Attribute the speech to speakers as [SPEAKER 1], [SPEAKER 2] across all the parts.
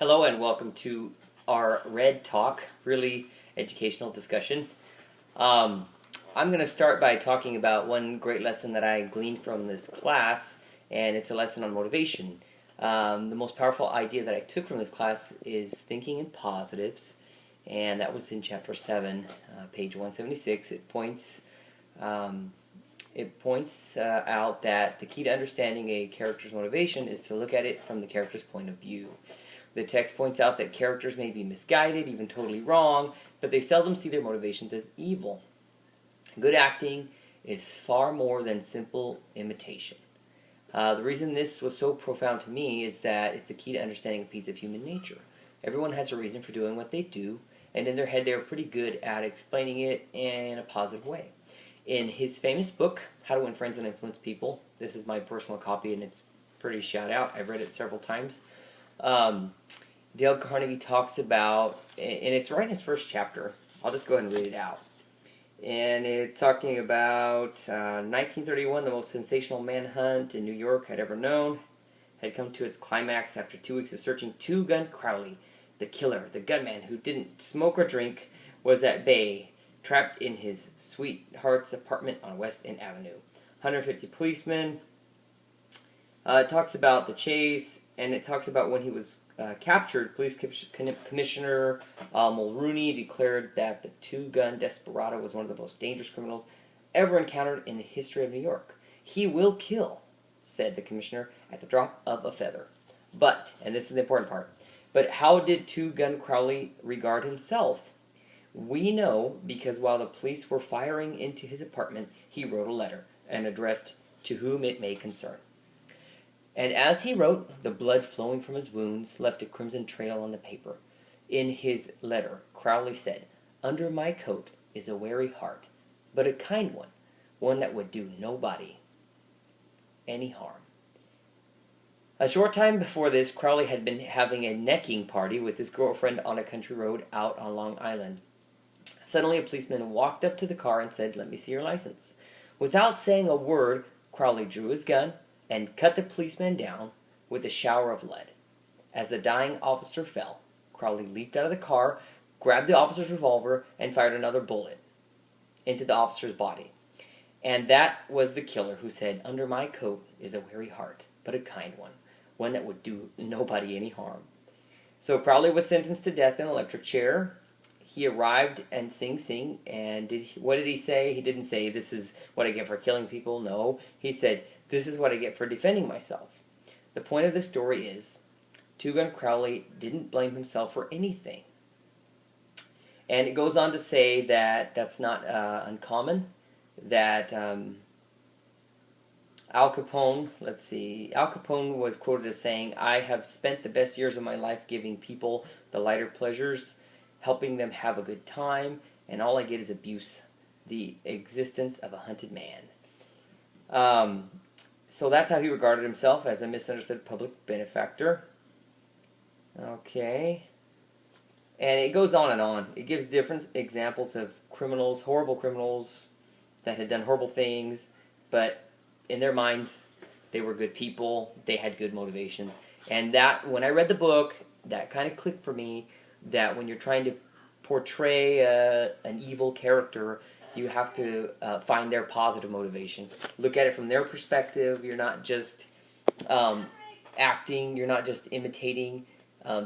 [SPEAKER 1] Hello and welcome to our Red Talk, really educational discussion. I'm going to start by talking about one great lesson that I gleaned from this class, and it's a lesson on motivation. The most powerful idea that I took from this class is thinking in positives, and that was in chapter 7, page 176. It points out that the key to understanding a character's motivation is to look at it from the character's point of view. The text points out that characters may be misguided, even totally wrong, but they seldom see their motivations as evil. Good acting is far more than simple imitation. The reason this was so profound to me is that it's a key to understanding a piece of human nature. Everyone has a reason for doing what they do, and in their head they're pretty good at explaining it in a positive way. In his famous book, How to Win Friends and Influence People, this is my personal copy and it's pretty shout out. I've read it several times. Dale Carnegie talks about, and it's right in his first chapter. I'll just go ahead and read it out. And it's talking about 1931, the most sensational manhunt in New York had ever known, had come to its climax after 2 weeks of searching. Two Gun Crowley, the killer, the gunman who didn't smoke or drink, was at bay, trapped in his sweetheart's apartment on West End Avenue. 150 policemen. It talks about the chase, and it talks about when he was captured. Police Commissioner Mulrooney declared that the two-gun desperado was one of the most dangerous criminals ever encountered in the history of New York. He will kill, said the commissioner, at the drop of a feather. But, and this is the important part, but how did Two-Gun Crowley regard himself? We know because while the police were firing into his apartment, he wrote a letter and addressed to whom it may concern. And as he wrote, the blood flowing from his wounds left a crimson trail on the paper. In his letter, Crowley said, "Under my coat is a wary heart, but a kind one that would do nobody any harm." A short time before this, Crowley had been having a necking party with his girlfriend on a country road out on Long Island. Suddenly, a policeman walked up to the car and said, "Let me see your license." Without saying a word, Crowley drew his gun and cut the policeman down with a shower of lead. As the dying officer fell, Crowley leaped out of the car, grabbed the officer's revolver, and fired another bullet into the officer's body. And that was the killer who said, "Under my coat is a wary heart, but a kind one that would do nobody any harm." So Crowley was sentenced to death in an electric chair. He arrived and Sing Sing, and what did he say? He didn't say, "This is what I get for killing people." No, he said, "This is what I get for defending myself." The point of the story is, Two-Gun Crowley didn't blame himself for anything. And it goes on to say that that's not uncommon, that Al Capone was quoted as saying, "I have spent the best years of my life giving people the lighter pleasures, helping them have a good time, and all I get is abuse, the existence of a hunted man." So that's how he regarded himself, as a misunderstood public benefactor. Okay. And it goes on and on. It gives different examples of criminals, horrible criminals, that had done horrible things, but in their minds, they were good people, they had good motivations. And that, when I read the book, that kind of clicked for me, that when you're trying to portray an evil character, you have to find their positive motivation. Look at it from their perspective. You're not just acting, you're not just imitating.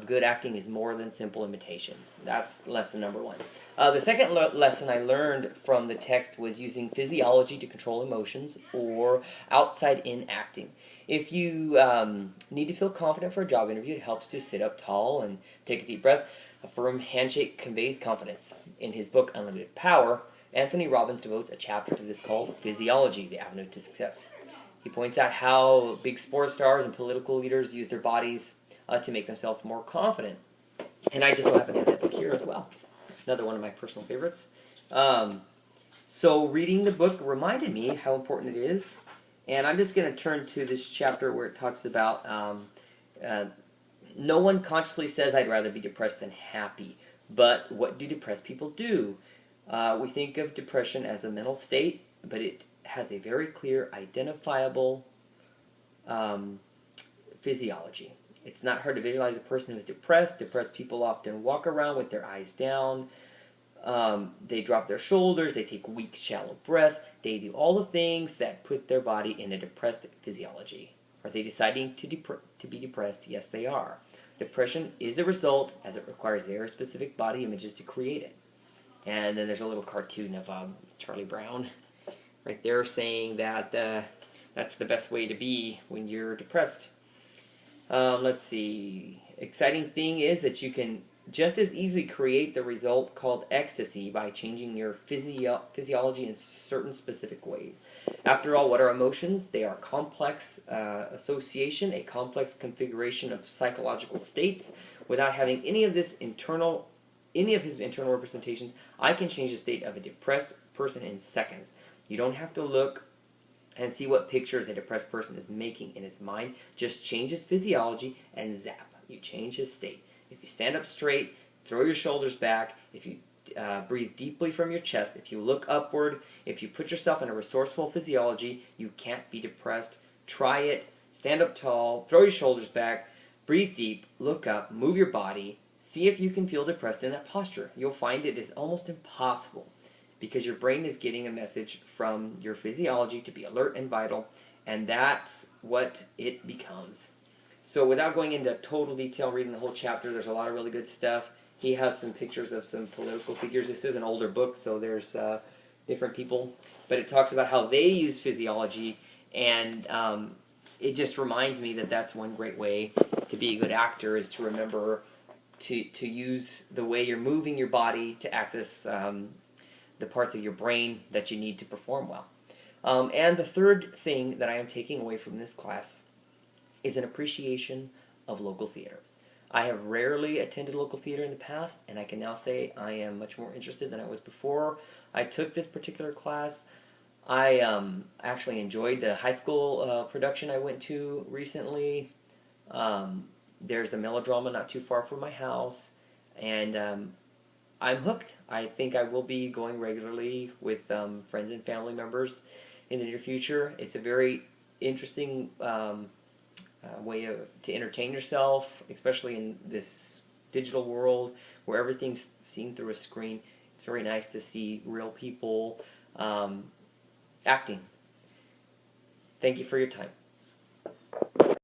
[SPEAKER 1] Good acting is more than simple imitation. That's lesson number one. The second lesson I learned from the text was using physiology to control emotions, or outside-in acting. If you need to feel confident for a job interview, it helps to sit up tall and take a deep breath. A firm handshake conveys confidence. In his book, Unlimited Power, Anthony Robbins devotes a chapter to this called Physiology, the Avenue to Success. He points out how big sports stars and political leaders use their bodies to make themselves more confident. And I just so happen to have that book here as well. Another one of my personal favorites. So reading the book reminded me how important it is. And I'm just going to turn to this chapter where it talks about no one consciously says I'd rather be depressed than happy. But what do depressed people do? We think of depression as a mental state, but it has a very clear, identifiable physiology. It's not hard to visualize a person who is depressed. Depressed people often walk around with their eyes down. They drop their shoulders. They take weak, shallow breaths. They do all the things that put their body in a depressed physiology. Are they deciding to be depressed? Yes, they are. Depression is a result, as it requires very specific body images to create it. And then there's a little cartoon of Charlie Brown right there saying that that's the best way to be when you're depressed. Let's see. Exciting thing is that you can just as easily create the result called ecstasy by changing your physiology in certain specific ways. After all, what are emotions? They are complex association, a complex configuration of psychological states. Without having any of his internal representations, I can change the state of a depressed person in seconds. You don't have to look and see what pictures a depressed person is making in his mind. Just change his physiology and zap, you change his state. If you stand up straight, throw your shoulders back, if you breathe deeply from your chest, if you look upward, if you put yourself in a resourceful physiology, you can't be depressed. Try it. Stand up tall, throw your shoulders back, breathe deep, look up, move your body, see if you can feel depressed in that posture. You'll find it is almost impossible because your brain is getting a message from your physiology to be alert and vital, and that's what it becomes. So without going into total detail, reading the whole chapter, there's a lot of really good stuff. He has some pictures of some political figures. This is an older book, so there's different people. But it talks about how they use physiology, and it just reminds me that that's one great way to be a good actor, is to remember to use the way you're moving your body to access the parts of your brain that you need to perform well. And the third thing that I am taking away from this class is an appreciation of local theater. I have rarely attended local theater in the past, and I can now say I am much more interested than I was before I took this particular class. I actually enjoyed the high school production I went to recently. There's a melodrama not too far from my house, and I'm hooked. I think I will be going regularly with friends and family members in the near future. It's a very interesting way to entertain yourself, especially in this digital world where everything's seen through a screen. It's very nice to see real people acting. Thank you for your time.